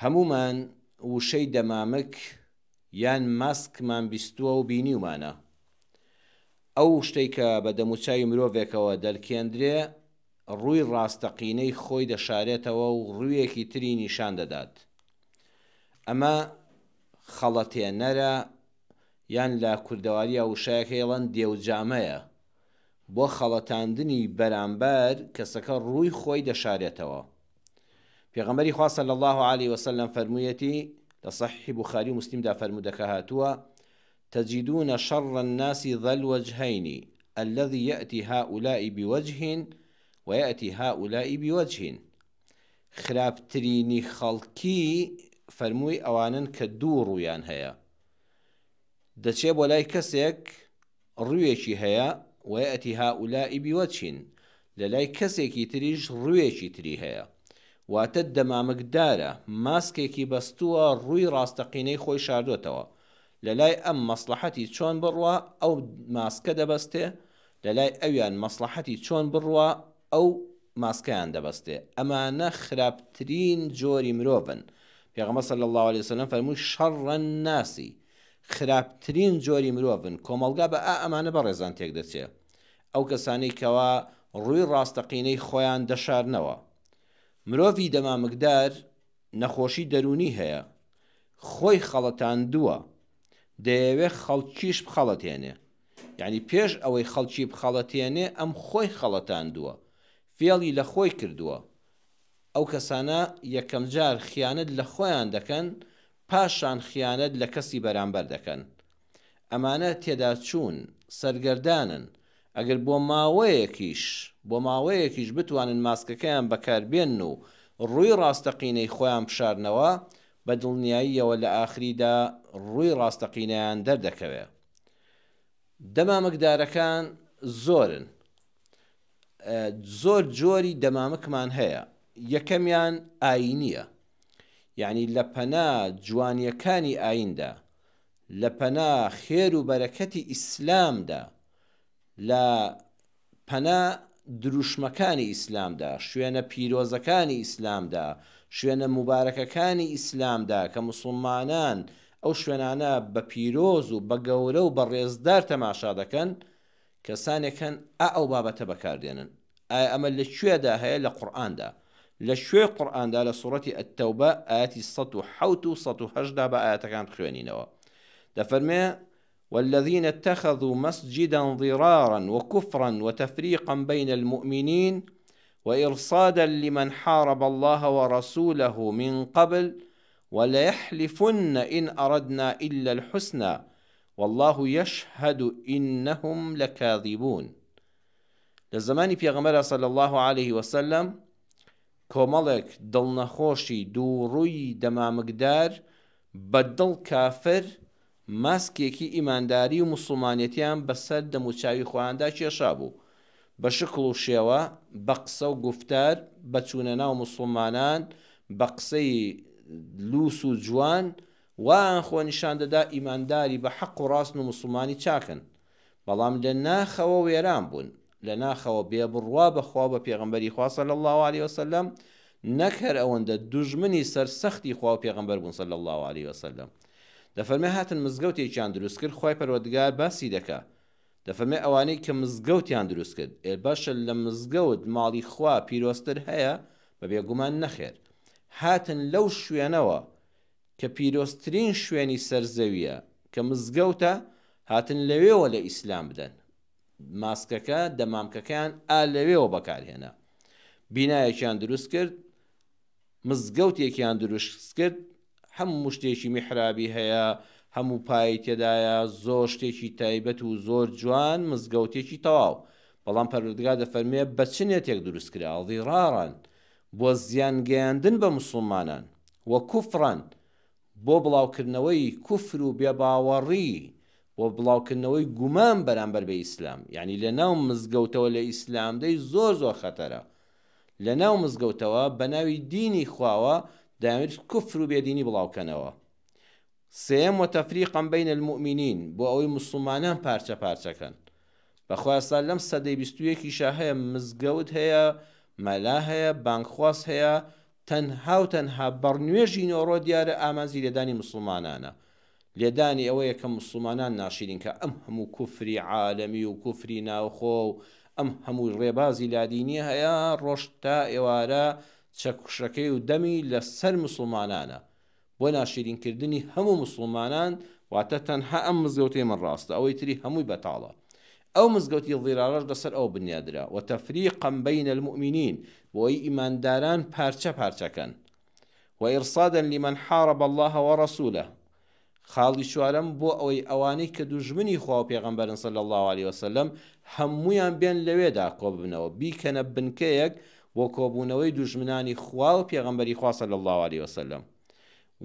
هەمومان وشەی دەمامک یان ماسکمان بیستووە و بینیومانە. ئەو شتەی کە بە دەموچاوی مرۆڤێکەوە دەرکێندرێ ڕووی ڕاستەقینەی خۆی دەشارێتەوە و ڕوویەکی تری نیشان دەدات. ئەمە خەڵەتێنەرە یان لە کوردەواریە وشایەکە هێڵەن دێوجامەیە بۆ خەڵەتاندنی بەرامبەر کەسەکە ڕووی خۆی دەشارێتەوە. پێغەمبەری خوا صلی الله عليه وسلم فەرموویەتی لە صحیح بوخاری و مسلمدا فەرموودەکە هاتووە: تجدون شر الناس ذا الوجهين الذي يأتي هؤلاء بوجه ويأتي هؤلاء بوجه. خراپترینی خەڵکی فەرمووی ئەوانن کە دوو ڕوویان هەیە، دەچێ بۆ لای کەسێک ڕوویەکی هەیە ويأتي هؤلاء بوجه، لە لای کەسێکی تریش ڕوویەکی تری هەیە. واتە دەمامکدارە ماسکێکی بەستووە ڕووی ڕاستەقینەی خۆی شاردوێتەوە، لە لای ئەم مەسلحەتی چۆن بڕوە ئەو ماسکە دەبەستێ، لە لای ئەویان مەسلحەتی چۆن بڕوە ئەو ماسکەیان دەبەستێ. ئەمانە خراپترین جۆری مرۆڤن. پێغەمبەر صلی الله عليه وسلم فەرمووی شەڕ الناس، خراپترین جۆری مرۆڤن. کۆمەڵگا بە ئەمانە بەڕێزان تێک دەچێت، ئەو کەسانەی کەوا ڕووی ڕاستەقینەی خۆیان دەشارنەوە. مرۆڤی دەمامکدار نەخۆشی دەرونی هەیە، خۆی خەڵەتاندووە، دەیەوێت خەڵکیش بخەڵەتێنێ، یعنی پێش ئەوەی خەڵکی بخەڵەتێنێ ئەم خۆی خەڵەتاندووە، فێڵی لە خۆی کردووە. ئەو کەسانە یەکەم جار خیانەت لە خۆیان دەکەن، پاشان خیانەت لە کەسی بەرامبەر دەکەن. ئەمانە تێدا چوون سەرگەردانن. ئەگەر بۆ ماوەیەکیش بتوانن ماسکەکەیان بەکاربێن و ڕووی ڕاستەقینەی خۆیان بشارنەوە، بە دڵنیاییەوە لە ئاخریدا ڕووی ڕاستەقینەیان دەردەکەوێت. دەمامکدارەکان زۆرن، زۆر جۆری دەمامکمان هەیە. یەکەمیان ئاینیە، یعنی لە پەنا جوانیەکانی ئایندا، لە پەنا خێر و بەرەکەتی ئیسلامدا، لە پەنا دروشمەکانی ئیسلامدا، شوێنە پیرۆزەکانی ئیسلامدا، شوێنە مبارەکەکانی ئیسلامدا کە موسڵمانان ئەو شوێنانە بە پیرۆز و بە گەورە و بە ڕێزدار تەماشا دەکەن، کەسانێکن ئەو بابەتە بەکاردێنن. ئایا ئەمە لەکوێدا هەیە؟ لە قورئاندا، لە شوێ قورئاندا لە سوڕەتی ئەتتەوبە ئاەتی 107 و 108 بە ئاەتەکان بخوێنینەوە. دەفەرمێ: والذين اتخذوا مسجدا ضرارا وكفرا وتفريقا بين المؤمنين وإرصادا لمن حارب الله ورسوله من قبل وليحلفن إن أردنا إلا الحسنى والله يشهد إنهم لكاذبون. لزمانی پێغەمبەر صلی الله عليه وسلم کۆمەڵێک دڵنەخۆشی دووڕووی دەمامکدار بەدڵ کافر ماسکێکی ئیمانداری و موسڵمانێتیان بەسەر دەموچاوی خۆیاندا کێشا بوو، بە شکڵ و شێوە، بە قسە و گفتار، بە چوونە ناو موسڵمانان، بە قسەی لووس و جوان، وان خۆ نیشان دەدا ئیمانداری بە حەق و ڕاست و موسڵمانی چاکن. بەڵام لە ناخەوە وێران بوون، لە ناخەوە بێبڕوا بەخوا بە پێغەمبەری خوا صلی الله عليه وسلم، نەک هەر ئەوەندە دوژمنی سەرسەختی خوا و پێغەمبەر بوون صلی الله عليه وسلم. دەفەرمێ هاتن مزگەوتێکیان دروست کرد، خۆی پەروەردگار باسی دەکا. دەفەرمێ ئەوانەی کە مزگەوتیان دروست کرد، باشە لە مزگەوت ماڵی خوا پیرۆستر هەیە؟ بە بێگومان نەخێر. هاتن لەو شوێنەوە کە پیرۆستترین شوێنی سەرزەویە کە مزگەوتە، هاتن لەوێوە لە ئیسلام بدەن. ماسکەکە دەمامکەکەیان لەوێوە بەکارهێنا. بینایەکیان دروست کرد، مزگەوتێکیان دروست کرد، هەموو شتێکی میحرابی هەیە، هەموو پای تێدایە، زۆر شتێکی تایبەت و زۆر جوان، مزگەوتێکی تەواو. بەڵام پەروەردگار دەفەرمێ بە چ نێتێک دروست کرا؟ ضیراران، بۆ زیانگەیاندن بە موسڵمانان، وە کوفران، بۆ بڵاوکردنەوەی کوفر و بێباوەڕی، بۆ بڵاوکردنەوەی گومان بەرامبەر بە ئیسلام. یعنی لە ناو مزگەوتەوە لە ئیسلامدەی زۆر زۆر خەتەرە. لە ناو مزگەوتەوە بە ناوی دینی خواوە دەیانوێت کوفر و بێدینی بڵاوکەنەوە. سێم وتەفریقا بین المؤمنین، بۆ ئەوەی موسڵمانان پارچە پارچەکەن. بەخوا ئێستا لەم سەدەی 21 هەیە مزگەوت هەیە، مەلا هەیە، بانکخواست هەیە، تەنها و تەنها بەڕنوێژی نۆڕۆ دیارە ئامانزی لێدانی مسلمانانە، لێدانی ئەوەیە کە مسلمانان ناشرین کە ئەم هەموو کوفری عالەمی و کوفری ناوخۆ و ئەم هەموو ڕێبازی لادینی هەیە ڕۆژ تا ئێوارە چەکوشەکەی و دەمی لەسەر مسلمانانە بۆ ناشرینکردنی هەموو مسلمانان، واتە تەنها ئەم مزگەوتەی من ڕاستە، ئەوەی تری هەمووی بەتاڵە. ئەو مزگەوتی ضیرارەش لەسەر ئەو بنیادرا و تەفریقا بین المؤمنین بۆی ئیمانداران پارچە پارچەکەن و ئیرصادا لمن حارب الله ورسوله، خاڵی چوارەم بۆ ئەوەی ئەوانەی کە دوژمنی خوا و پێغەمبەرن صلی الله عليه وسلم هەموویان بێن لەوێدا کۆ ببنەوە، بیکەنە بنکەیەک بۆ کۆبوونەوەی دوژمنانی خوا و پێغەمبەری خوا صلی الله عليه وسلم.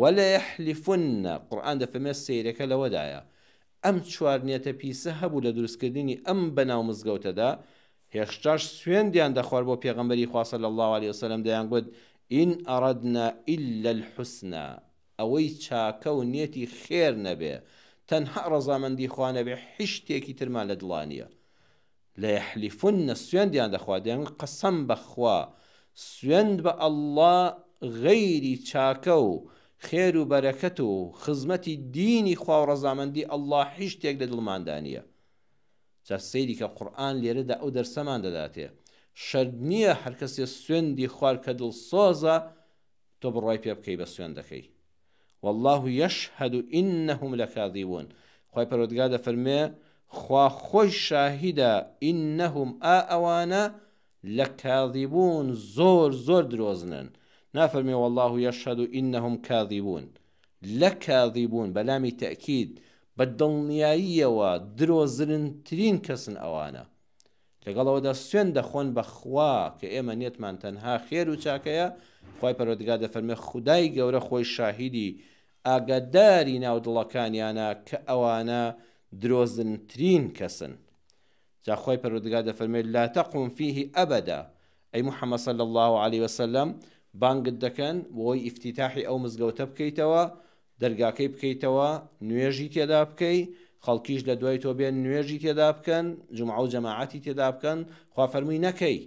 ولا يحلفن، قورئان دەفەرمێت سەیرەکە لەوەدایە ئەم چوار نیەتە پیسە هەبوو لە دروستکردنی ئەم بەناو مزگەوتەدا، هێشتاش سوێندیان دەخوارد بۆ پێغەمبەری خوا صلی الله عليه وسلم، دەیانگوت ئین ئەڕەدنا ئیلا الحوسنە، ئەوەی چاکە و نیەتی خێر نەبێ، تەنها ڕەزامەندی خوا نەبێ، هیچ شتێکی ترمان لە دڵانیە. لە یەحلیفن سوێندیان دەخوارد، دەیانگوت قەسەم بەخوا، سوێند بە ئەڵڵا غەیری چاکە و خێر و بەرەکەت و خزمەتی دینی خوا و ڕەزامەندی ئەڵڵا هیچ شتێک لە دڵماندانیە. جا سەیری کە قورئان لێرەدا ئەو دەرسەمان دەداتێ، شەرت نییە هەر کەسێ سوێندی خوار کە دڵسۆزە تۆ بڕوای پێ بکەی بە سوێندەکەی. والله يشهد إنهم لكاذبون، خوای پەروەردگار دەفەرمێ خوا خۆی شاهیدە ئینەهم ئەوانە لەکاذبون، زۆر زۆر درۆزنن. نافەرمێ والله يشهد إنهم كاذبون، لەکاذبون بەلامی تەئکید بە دڵنیاییەوە درۆزنترین کەسن ئەوانە. لەگەڵەوەدا سوێن دەخۆن بە خوا کە ئێمە نیەتمان تەنها خێر و چاکەیە. خوای پەروەردگار دەفەرمێ خودای گەورە خۆی شاهیدی ئاگاداری ناو دڵەکانیانە کە ئەوانە درۆزنترین کەسن. جا خوای پەروەردگار دەفەرمێ لا تقم فيه ئەبەدا، ئەی محەممەد صلی الله عليه وسلم بانگت دەکەن بۆی ئیفتیتاحی ئەو مزگەوتە بکەیتەوە، دەرگاکەی بکەیتەوە، نوێژی تێدا بکەی، خەڵکیش لە دوای تۆ بێن نوێژی تێدا بکەن، جومعە و جەماعەتی تێدا بکەن. خوا فەرمووی نەکەی،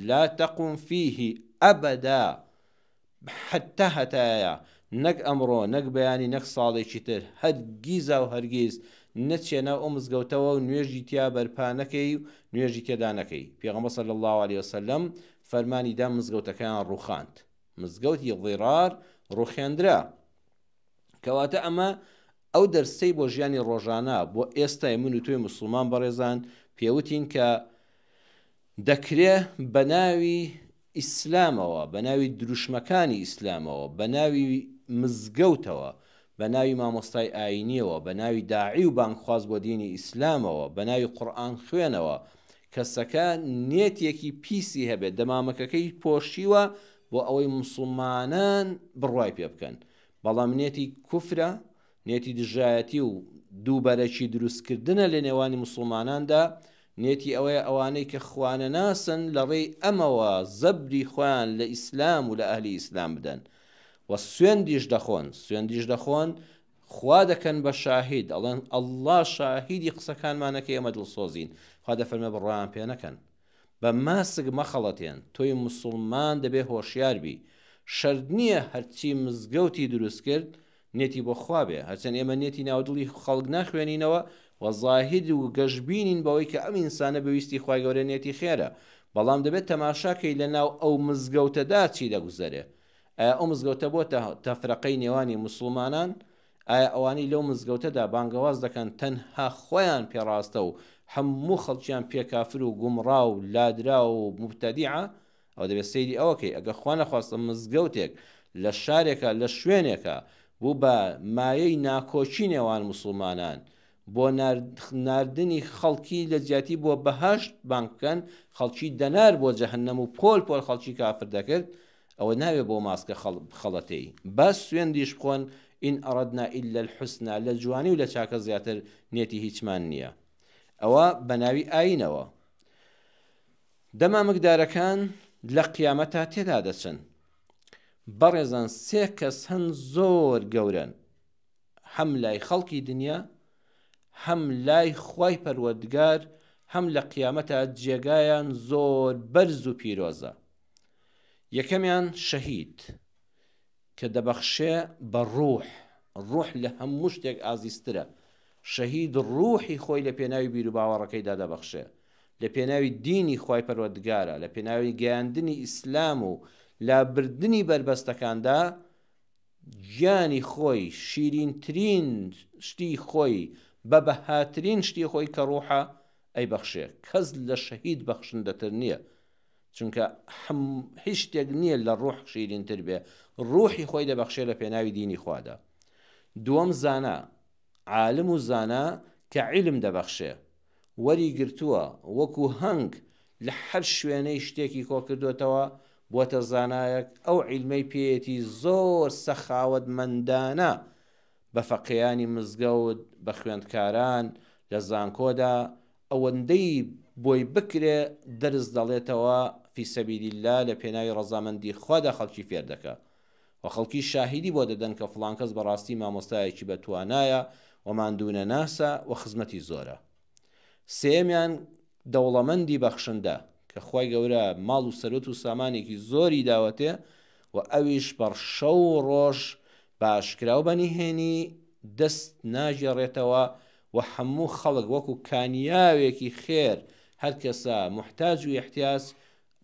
لا تقم فيه ئەبەدا، حتى هەتایە، نەک ئەمڕۆ نەک بەیانی نەک ساڵێکی تر، هەرگیزا و هەرگیز نەچێنە ئەو مزگەوتەوە و نوێژی تیا بەرپا نەکەی و نوێژی تێدا نەکەی. پێغەمبەر صلی الله عليه وسلم فەرمانی دا مزگەوتەکەیان ڕوخاند، مزگەوتی ضیرار ڕوخێندرا. کەواتە ئەمە ئەو دەرسەی بۆ ژیانی ڕۆژانە بۆ ئێستای من و توی مسلمان بەڕێزان پێوتین کە دەکرێ بە ناوی ئیسلامەوە، بە ناوی دروشمەکانی ئیسلامەوە، بە ناوی مزگەوتەوە، بە ناوی مامۆستای ئاینیەوە، بە ناوی داعی و بانگخواز بۆ دینی ئیسلامەوە، بە ناوی قورئان خوێنەوە کەسەکە نێتێکی پیسی هەبێت، دەمامەکەکەی پۆشیوە بۆ ئەوەی مسلمانان بڕوای پێ بکەن. بەڵام نێتی کوفرە، نێتی دژایەتی و دووبەرەکی دروستکردنە لە نێوانی مسلماناندا، نێتی ئەوەیە ئەوانەی کە خوانە ناسن لە ڕێی ئەمەوە زەبری خۆیان لە ئیسلام و لە ئەهلی ئیسلام بدەن و سوێندیش دەخۆن، خوا دەکەن بە شاهید، ئەڵێن ئەڵڵا شاهیدی قسەکانمانەکە ئێمە دڵسۆزین. خوا دەفەرمێ بڕوایان پێ نەکەن، بە ماسک مەخەڵەتێن، تۆی مسلمان دەبێ هۆشیار بی. شەرت نییە هەرچی مزگەوتی دروست کرد نێتی بۆ خوا بێ، هەرچەند ئێمە نێتی ناودڵی خەڵک ناخوێنینەوە و زاهید و گەشببینین بەوەی کە ئەم ئینسانە بەویستی خوای گەورە نێتی خێرە، بەڵام دەبێت تەماشاکەی لە ناو ئەو مزگەوتەدا چی دەگوزەرێ. ئایا ئەو مزگەوتە بۆ تەفرەقەی نێوانی مسلمانان؟ ئایا ئەوانەی لەو مزگەوتەدا بانگەواز دەکەن تەنها خۆیان پێڕاستە و هەموو خەڵکیان پێکافر و گومڕا و لادرا و مبتەدیعە؟ ئەو دەبێت سەیری ئەوەکەی ئەگە خوا نەخواستە مزگەوتێک لە شارێکە لە شوێنێکە بوو بە مایەی ناکۆچی نێوان مسلمانان، بۆ ناردنی خەڵکی لە جیاتی بۆ بەهەشت بانگ بکەن، خەڵکی دەنار بۆ جەهەنەم و پۆل خەڵکی کافر دەکرد، ئەوە ناوێ بۆ ماسکە خەڵەتەی. باس سوێندیش بخۆن ئین ئەڕەدنا ئیلا الحوسنە، لە جوانی و لە چاکە زیاتر نێتی هیچمان نییە. ئەوە بە ناوی ئاینەوە. دەمامکدارەکان لە قیامەتا تێدا دەچن. بەڕێزان سێ کەس هەن زۆر گەورن، هەم لای خەڵکی دنیا، هەم لای خوای پەروەردگار، هەم لە قیامەتا جێگایان زۆر بەرز و پیرۆزە. یەکەمیان شەهید کە دەبەخشێ بە ڕوح لە هەموو شتێک ئازیزترە. شەهید ڕوحی خۆی لە پێناوی بیر و باوەڕەکەیدا دەبەخشێ، لە پێناوی دینی خوای پەروەردگارە، لە پێناوی گەیاندنی ئیسلام و لابردنی بربەستەکاندا گیانی خۆی، شیرینترین شتی خۆی، بە بەهاترین شتی خۆی کە ڕوحە ئەی بەخشێ. کەس لە شەهید بەخشندەتر نییە، چونکە هیچ شتێک نییە لە ڕوح شیرینتر بێ. ڕوحی خۆی دەبەخشێ لە پێناوی دینی خوادا. دووەم زانا، عالم و زانا کە عیلم دەبەخشێ، وەری گرتووە وەکو هەنگ لە هەر شوێنەی شتێکی کۆ کردوێتەوە بۆتە زانایەک، ئەو عیلمەی پێیەتی زۆر سەخاوەتمەندانە بە فەقیهانی مزگەوت، بە خوێندکاران لە زانکۆدا ئەوەندەی بۆی بکرێ دەرز دەڵێتەوە فی سەبیلیلا لە پێناوی ڕەزامەندی خوادا خەڵکی فێر دەکە و خەڵکی شاهیدی بۆ دەدەن کە فڵان کەس بەڕاستی مامۆستایەکی بەتوانایە و ماندوونە ناسە و خزمەتی زۆرە. سێمیان دەوڵەمەندی بەخشندە کە خوای گەورە ماڵ و سەرۆت و سامانێکی زۆری داوەتێ و ئەویش بەر شەو و ڕۆژ باشکراو بەنیهێنی دەست ناژێڕێتەوە و هەموو خەڵک وەکو کانیاوێکی خێر هەر کەسە محتاج و احتیاج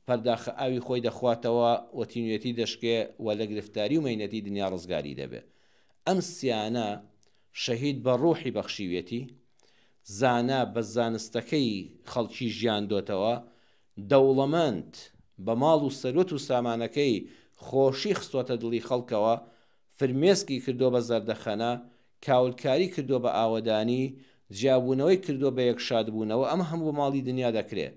پەرداخە ئاوی خۆی دەخواتەوە و تینوێتی دەشکێ و لە گرفتاری و مەینەتی دنیا ڕزگاری دەبێ. ئەم سیانە شەهید بە ڕوحی بەخشیوێتی، زانا بە زانستەکەی خەڵکی ژیان دۆتەوە، دەوڵەمەند بە ماڵ و سەرۆت و سامانەکەی خۆشی خستۆتە دڵی خەڵکەوە، فرمێسکی کردو بە زەردەخەنە، کاولکاری کردو بە ئاوەدانی، جیابوونەوەی کردو بە یەکشادبوونەوە. ئەمە هەموو بە ماڵی دنیا دەکرێت.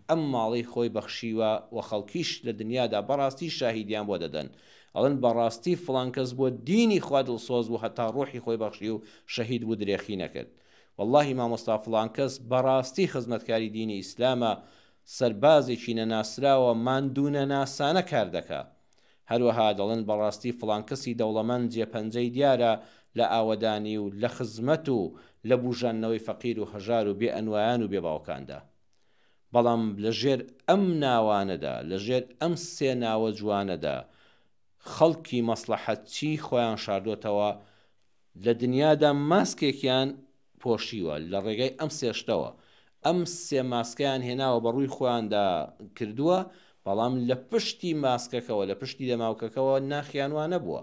ئەم ماڵی خۆی بەخشیوە و خەڵکیش لە دنیادا بەڕاستی شاهیدیان بۆ دەدەن، ئەڵێن بەڕاستی فڵان کەس بۆ دینی خوا دڵسۆز و هەتا ڕوحی خۆی بەخشی و شەهید بوو درێخی نەکرد. واللهی مامۆستا فڵان کەس بەڕاستی خزمەتکاری دینی ئیسلامە، سەربازێکی نەناسراوە ماندوونە ناسانە کار دەکا. هەروەها دەڵێن بەڕاستی فڵان کەسی دەوڵەمەند جێپەنجەی دیارە لە ئاوەدانی و لە خزمەت و لە بوژانەوەی فەقیر و هەژار و بێ ئەنوایان و بێباوکاندا. بەڵام لەژێر ئەم ناوانەدا، لەژێر ئەم سێ ناوە جوانەدا خەڵکی مەسلەحەتچی خۆیان شاردۆتەوە، لە دنیادا ماسکێکیان پۆشیوە لە ڕێگەی ئەم سێشتەوە. ئەم سێ ماسکیان هێناوە بە ڕووی خۆیاندا کردووە، بەڵام لە پشتی ماسکەکەەوە، لە پشتی دەماوکەکەەوە ناخیانوان نەبووە،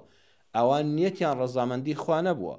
ئەوان نیەتیان ڕەزامەندی خوا نەبووە.